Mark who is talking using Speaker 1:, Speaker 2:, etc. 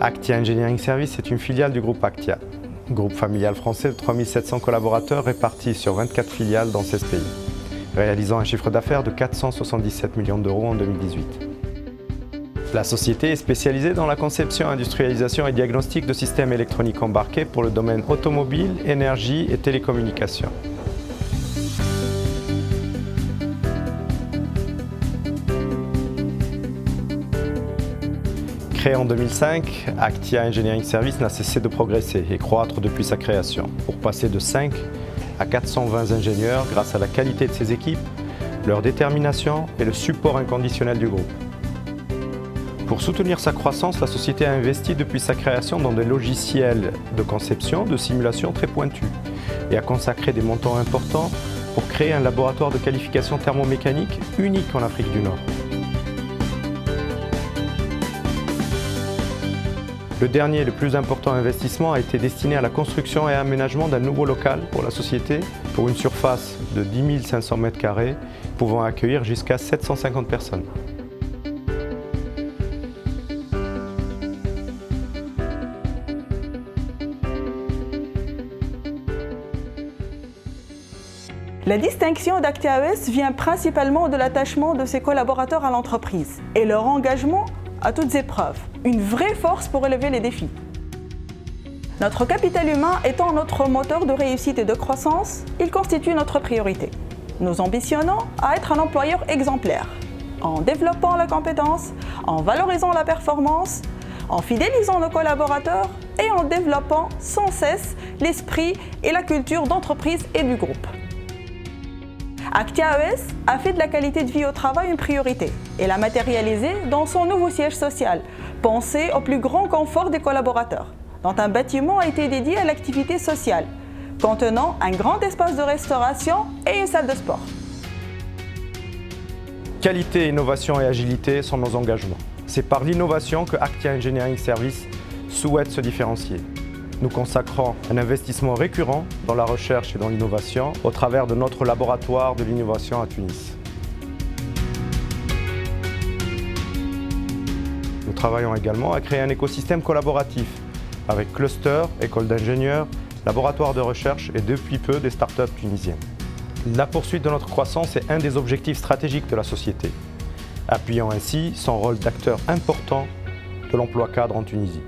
Speaker 1: Actia Engineering Services est une filiale du groupe Actia, groupe familial français de 3700 collaborateurs répartis sur 24 filiales dans 16 pays, réalisant un chiffre d'affaires de 477 millions d'euros en 2018. La société est spécialisée dans la conception, industrialisation et diagnostic de systèmes électroniques embarqués pour le domaine automobile, énergie et télécommunications. Créé en 2005, Actia Engineering Services n'a cessé de progresser et croître depuis sa création, pour passer de 5 à 420 ingénieurs grâce à la qualité de ses équipes, leur détermination et le support inconditionnel du groupe. Pour soutenir sa croissance, la société a investi depuis sa création dans des logiciels de conception, de simulation très pointus et a consacré des montants importants pour créer un laboratoire de qualification thermomécanique unique en Afrique du Nord. Le dernier et le plus important investissement a été destiné à la construction et aménagement d'un nouveau local pour la société pour une surface de 10 500 m² pouvant accueillir jusqu'à 750 personnes.
Speaker 2: La distinction d'Actia ES vient principalement de l'attachement de ses collaborateurs à l'entreprise et leur engagement à toutes épreuves, une vraie force pour relever les défis. Notre capital humain étant notre moteur de réussite et de croissance, il constitue notre priorité. Nous ambitionnons à être un employeur exemplaire, en développant la compétence, en valorisant la performance, en fidélisant nos collaborateurs et en développant sans cesse l'esprit et la culture d'entreprise et du groupe. Actia ES a fait de la qualité de vie au travail une priorité et l'a matérialisée dans son nouveau siège social, pensé au plus grand confort des collaborateurs, dont un bâtiment a été dédié à l'activité sociale, contenant un grand espace de restauration et une salle de sport.
Speaker 1: Qualité, innovation et agilité sont nos engagements. C'est par l'innovation que Actia Engineering Services souhaite se différencier. Nous consacrons un investissement récurrent dans la recherche et dans l'innovation au travers de notre laboratoire de l'innovation à Tunis. Nous travaillons également à créer un écosystème collaboratif avec clusters, écoles d'ingénieurs, laboratoires de recherche et depuis peu des startups tunisiennes. La poursuite de notre croissance est un des objectifs stratégiques de la société, appuyant ainsi son rôle d'acteur important de l'emploi cadre en Tunisie.